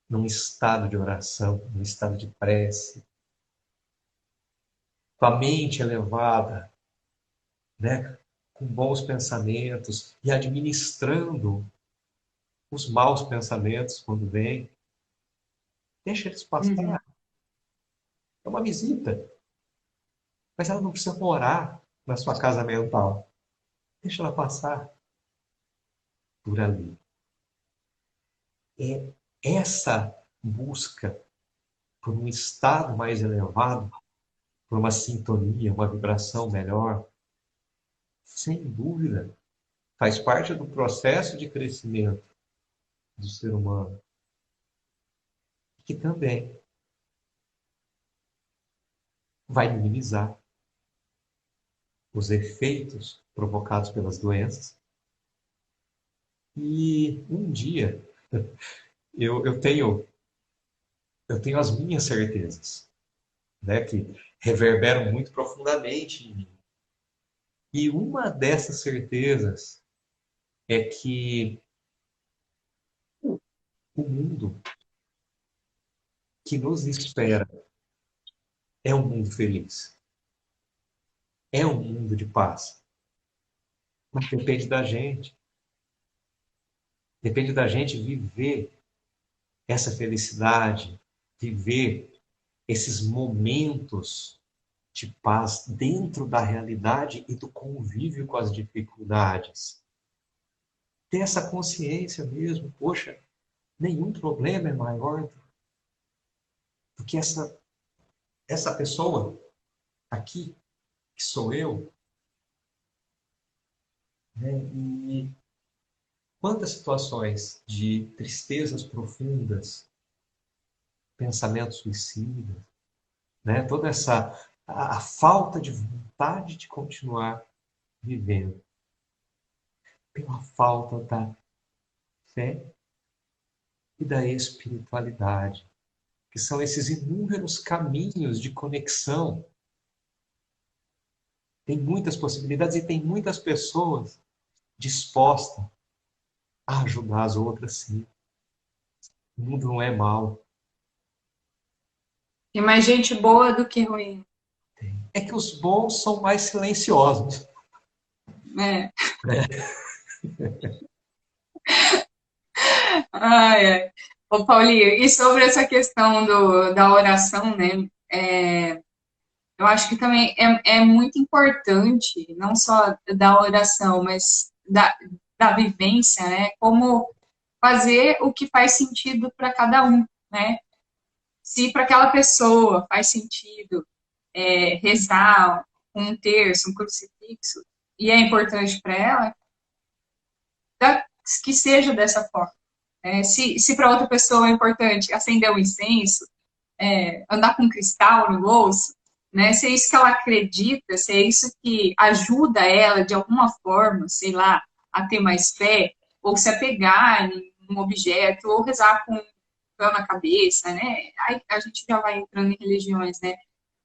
num estado de oração, num estado de prece, com a mente elevada, né? Com bons pensamentos e administrando os maus pensamentos quando vêm. Deixa eles Uhum. passar. É uma visita, mas ela não precisa morar na sua casa mental. Deixa ela passar por ali. É essa busca por um estado mais elevado, por uma sintonia, uma vibração melhor, sem dúvida, faz parte do processo de crescimento do ser humano, que também vai minimizar os efeitos provocados pelas doenças. E um dia eu tenho as minhas certezas, né, que reverberam muito profundamente em mim. E uma dessas certezas é que o mundo que nos espera é um mundo feliz, é um mundo de paz. Mas depende da gente. Depende da gente viver essa felicidade, viver esses momentos de paz dentro da realidade e do convívio com as dificuldades. Ter essa consciência mesmo, poxa, nenhum problema é maior do que essa pessoa aqui, que sou eu. Né? E quantas situações de tristezas profundas, pensamentos suicidas, né? Toda a falta de vontade de continuar vivendo, pela falta da fé e da espiritualidade, que são esses inúmeros caminhos de conexão. Tem muitas possibilidades e tem muitas pessoas dispostas a ajudar as outras, sim. O mundo não é mau. Tem mais gente boa do que ruim. É que os bons são mais silenciosos. É. Né? Ai, ai. Ô, Paulinho, e sobre essa questão da oração, né? Eu acho que também é muito importante, não só da oração, mas da vivência, né? Como fazer o que faz sentido para cada um, né? Se para aquela pessoa faz sentido rezar um terço, um crucifixo, e é importante para ela, que seja dessa forma. Se para outra pessoa é importante acender um incenso, andar com um cristal no bolso, né? Se é isso que ela acredita, se é isso que ajuda ela de alguma forma, sei lá, a ter mais fé, ou se apegar em um objeto, ou rezar com um véu na cabeça, né? Aí a gente já vai entrando em religiões, né?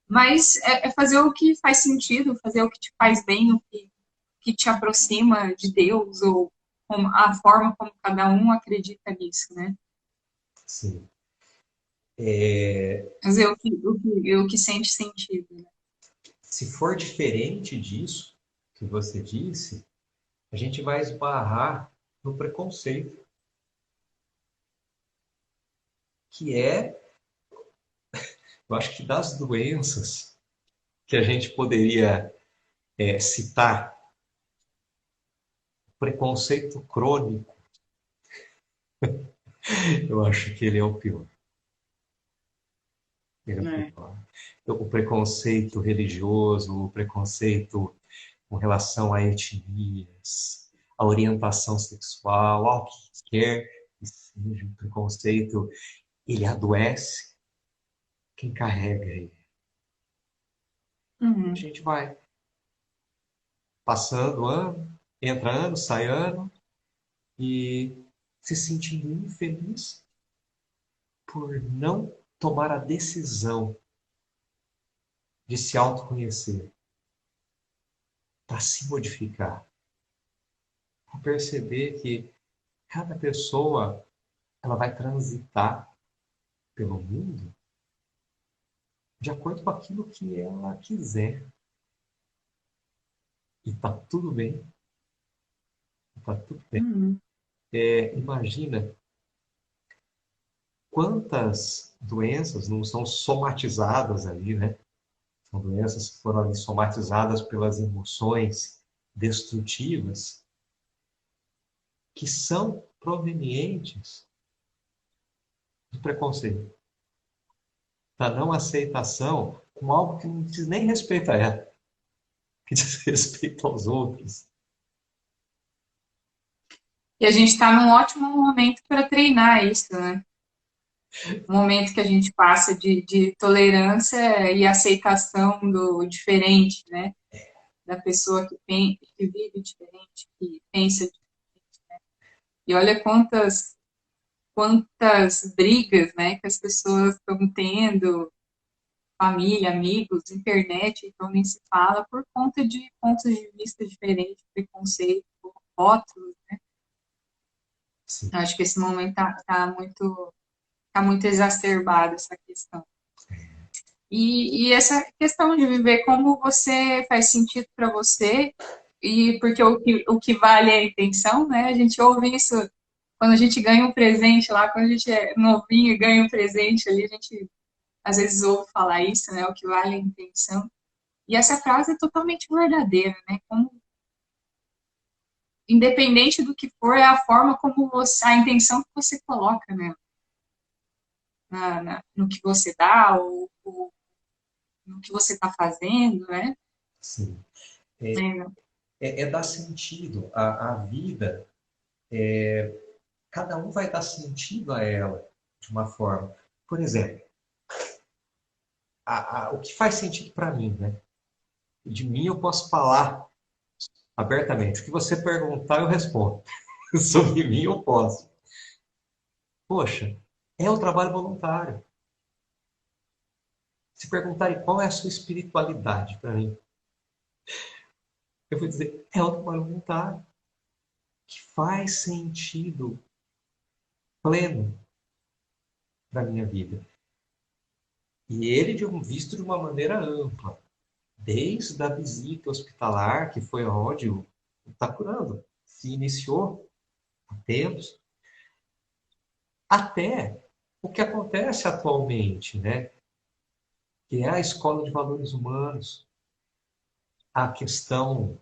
Mas é fazer o que faz sentido, fazer o que te faz bem, que te aproxima de Deus, ou a forma como cada um acredita nisso, né? Sim. É, Fazer o que sente sentido, né? se for diferente disso que você disse, a gente vai esbarrar no preconceito, que é, eu acho que das doenças que a gente poderia citar, preconceito crônico, eu acho que ele é o pior. Ele é o É. pior. O preconceito religioso, o preconceito com relação a etnias, a orientação sexual, ao que quer que seja, o preconceito, ele adoece quem carrega ele. A Uhum. gente vai passando ano, entra ano, sai ano, e se sentindo infeliz por não tomar a decisão de se autoconhecer, para se modificar, para perceber que cada pessoa ela vai transitar pelo mundo de acordo com aquilo que ela quiser. E tá tudo bem, tá tudo bem. Uhum. Imagina quantas doenças não são somatizadas ali, né? São doenças que foram ali somatizadas pelas emoções destrutivas, que são provenientes do preconceito. da não aceitação com algo que não diz nem respeito a ela, que diz respeito aos outros. E a gente está num ótimo momento para treinar isso, né? Um momento que a gente passa de tolerância e aceitação do diferente, né? Da pessoa que vive diferente, que pensa diferente. E olha quantas brigas, né, que as pessoas estão tendo, família, amigos, internet, então nem se fala, por conta de pontos de vista diferentes, preconceito, rótulos. Sim. Acho que esse momento tá muito exacerbado essa questão. E essa questão de viver como você faz sentido para você, e porque o que vale é a intenção, né? A gente ouve isso quando a gente ganha um presente lá, quando a gente é novinho e ganha um presente ali, a gente às vezes ouve falar isso, né? O que vale é a intenção. E essa frase é totalmente verdadeira, né? Como, independente do que for, é a forma como você, a intenção que você coloca, né? No que você dá, ou no que você está fazendo, né? Sim. É, É dar sentido à vida. Cada um vai dar sentido a ela de uma forma. Por exemplo, o que faz sentido para mim, né? De mim eu posso falar abertamente. O que você perguntar, eu respondo. Sobre mim eu posso. Poxa, é o trabalho voluntário. Se perguntarem qual é a sua espiritualidade para mim, eu vou dizer, é o trabalho voluntário, que faz sentido pleno para a minha vida. E ele visto de uma maneira ampla, desde a visita hospitalar, que foi onde o está curando se iniciou há tempos, até o que acontece atualmente, né? Que é a escola de valores humanos, a questão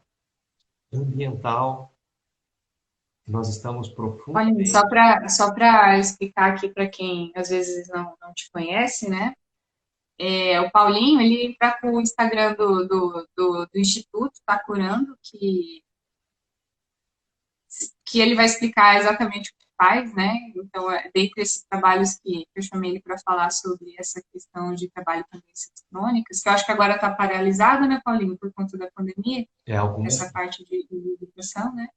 ambiental, que nós estamos olha, profundamente. só para explicar aqui para quem às vezes não te conhece, né? O Paulinho, ele está com o Instagram do Instituto, está curando, que ele vai explicar exatamente o que faz, né? Então, dentre esses trabalhos que eu chamei ele para falar sobre essa questão de trabalho com doenças crônicas, que eu acho que agora está paralisado, né, Paulinho, por conta da pandemia, Algumas. essa parte de educação, né?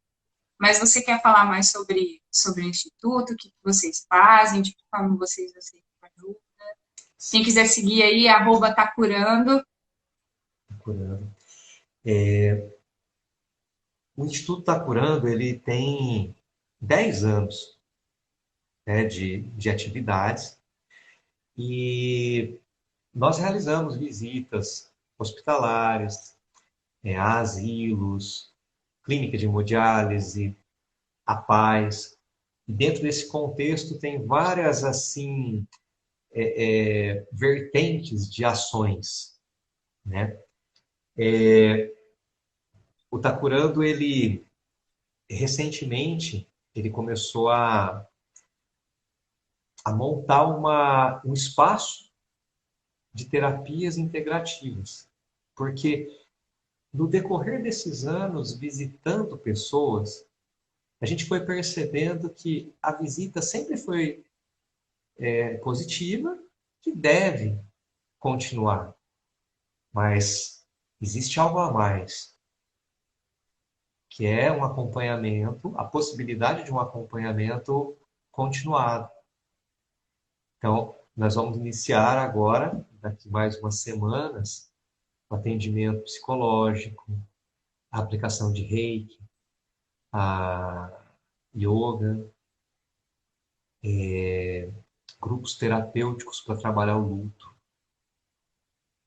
Mas você quer falar mais sobre o Instituto, o que vocês fazem, de que forma vocês aceitam ajuda? Quem quiser seguir aí, @tacurando. Curando. O Instituto Está Curando, ele tem 10 anos, né, de atividades e nós realizamos visitas hospitalares, a asilos, clínica de hemodiálise, a paz. E dentro desse contexto tem várias assim vertentes de ações, né? O Tá Curando, ele recentemente ele começou a montar um espaço de terapias integrativas, porque no decorrer desses anos visitando pessoas, a gente foi percebendo que a visita sempre foi positiva, que deve continuar, mas existe algo a mais, que é um acompanhamento, a possibilidade de um acompanhamento continuado. Então, nós vamos iniciar agora, daqui mais umas semanas, o atendimento psicológico, a aplicação de reiki, a yoga, grupos terapêuticos para trabalhar o luto.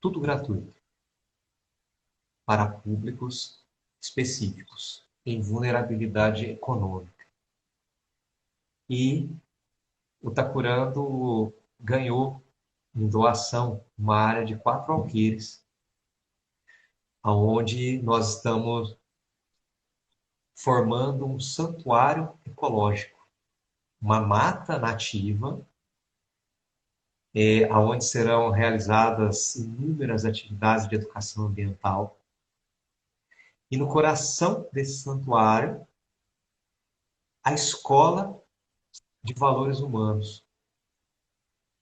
Tudo gratuito para públicos específicos em vulnerabilidade econômica. E o Tá Curando ganhou em doação uma área de 4 alqueires, onde nós estamos formando um santuário ecológico, uma mata nativa onde serão realizadas inúmeras atividades de educação ambiental. E no coração desse santuário, a Escola de Valores Humanos,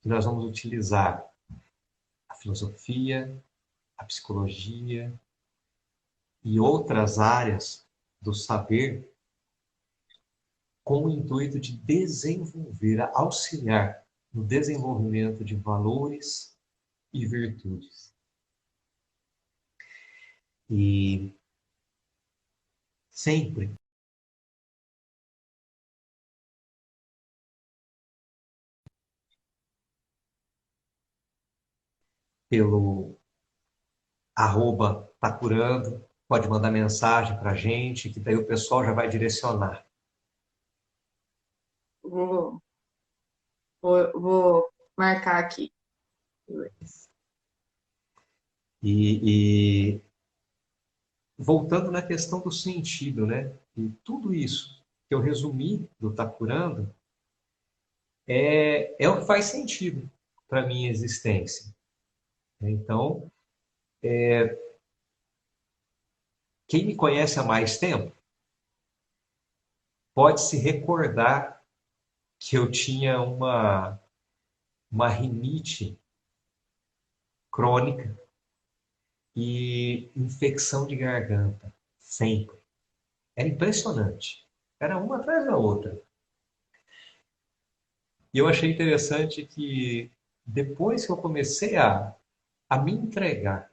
que nós vamos utilizar a filosofia, a psicologia e outras áreas do saber com o intuito de desenvolver, auxiliar no desenvolvimento de valores e virtudes. E sempre pelo @ tá curando, pode mandar mensagem para a gente, que daí o pessoal já vai direcionar. Vou, vou marcar aqui. E voltando na questão do sentido, né? E tudo isso que eu resumi do Tá Curando é o que faz sentido para a minha existência. Então, quem me conhece há mais tempo pode se recordar que eu tinha uma rinite crônica e infecção de garganta, sempre. Era impressionante. Era uma atrás da outra. E eu achei interessante que depois que eu comecei a me entregar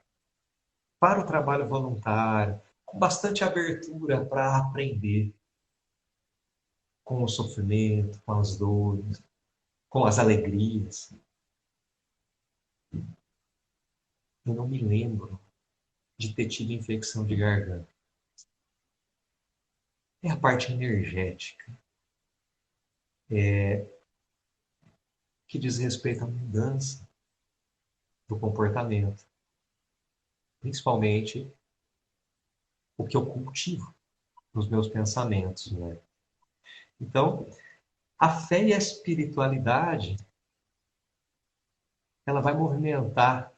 para o trabalho voluntário, com bastante abertura para aprender com o sofrimento, com as dores, com as alegrias, eu não me lembro de ter tido infecção de garganta. É a parte energética, que diz respeito à mudança do comportamento, principalmente o que eu cultivo nos meus pensamentos, né? Então, a fé e a espiritualidade, ela vai movimentar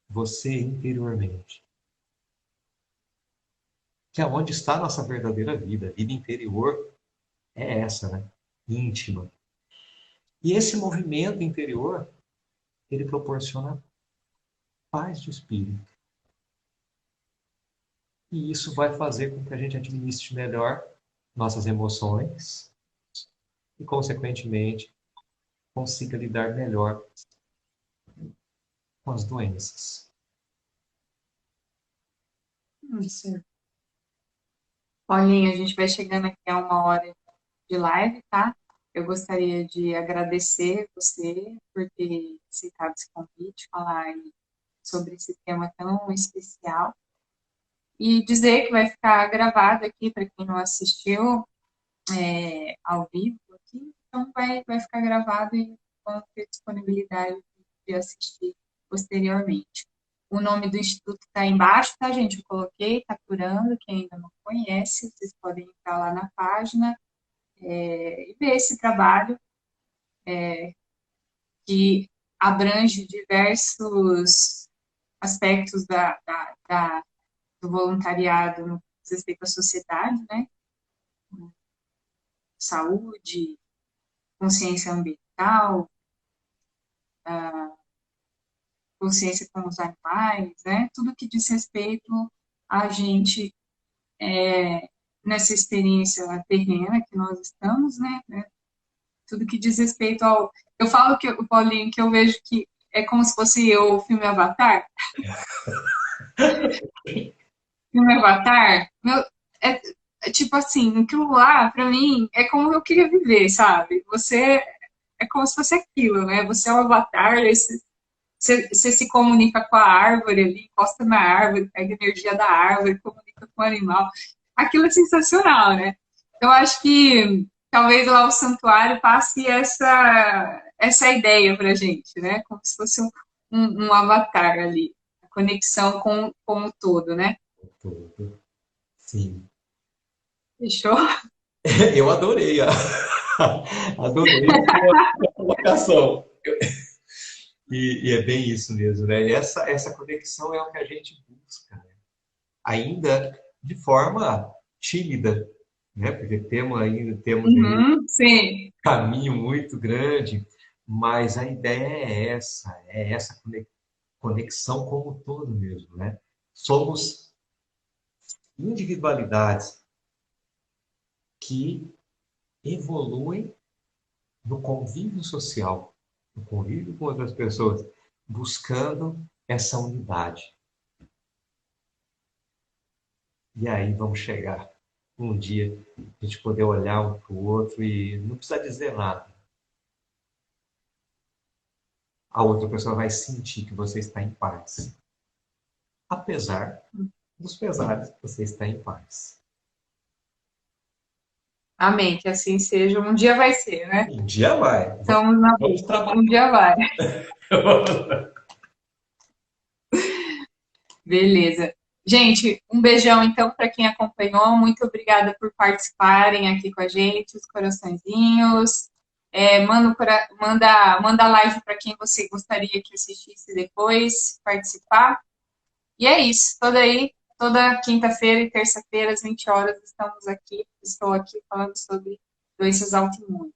você interiormente, que é onde está a nossa verdadeira vida. A vida interior é essa, né? Íntima. E esse movimento interior, ele proporciona paz de espírito. E isso vai fazer com que a gente administre melhor nossas emoções e, consequentemente, consiga lidar melhor com as doenças. Isso. Paulinho, a gente vai chegando aqui a 1 hora de live, tá? Eu gostaria de agradecer você por ter aceitado esse convite, falar aí sobre esse tema tão especial. E dizer que vai ficar gravado aqui para quem não assistiu ao vivo aqui, então vai ficar gravado e vão ter disponibilidade de assistir posteriormente. O nome do instituto está embaixo, tá, gente? Eu coloquei, tá curando, quem ainda não conhece, vocês podem entrar lá na página e ver esse trabalho que abrange diversos aspectos do voluntariado no que diz respeito à sociedade, né? Saúde, consciência ambiental, consciência com os animais, né? Tudo que diz respeito a gente nessa experiência terrena que nós estamos, né? Tudo que diz respeito ao... Eu falo que, Paulinho, que eu vejo que é como se fosse o filme Avatar. Filme Avatar, é, é tipo assim, aquilo lá, pra mim, é como eu queria viver, sabe? Você é como se fosse aquilo, né? Você é um avatar, você se comunica com a árvore ali, encosta na árvore, pega a energia da árvore, comunica com o animal. Aquilo é sensacional, né? Eu acho que talvez lá o santuário passe essa ideia pra gente, né? Como se fosse um avatar ali, a conexão com o todo, né? Tudo. Sim. Fechou? Eu adorei adorei a sua colocação. E é bem isso mesmo, né? E essa conexão é o que a gente busca, né? Ainda de forma tímida, né? Porque temos aí Uhum, sim. caminho muito grande, mas a ideia é essa conexão como um todo mesmo, né? Somos individualidades que evoluem no convívio social, no convívio com outras pessoas, buscando essa unidade. E aí vamos chegar um dia a gente poder olhar um para o outro e não precisa dizer nada. A outra pessoa vai sentir que você está em paz. Apesar dos pesares, você está em paz. Amém, que assim seja. Um dia vai ser, né? Um dia vai. Estamos na Vamos busca. trabalhar. Um dia vai. Beleza. Gente, um beijão então para quem acompanhou. Muito obrigada por participarem aqui com a gente, os coraçõezinhos. Manda live para quem você gostaria que assistisse depois participar. E é isso. Toda quinta-feira e terça-feira, às 20 horas, estamos aqui. Estou aqui falando sobre doenças autoimunes.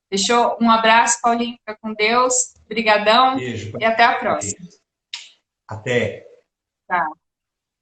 Fechou? Um abraço, Paulinho. Fica com Deus. Obrigadão Beijo e até a para próxima. vocês. Até. Tá.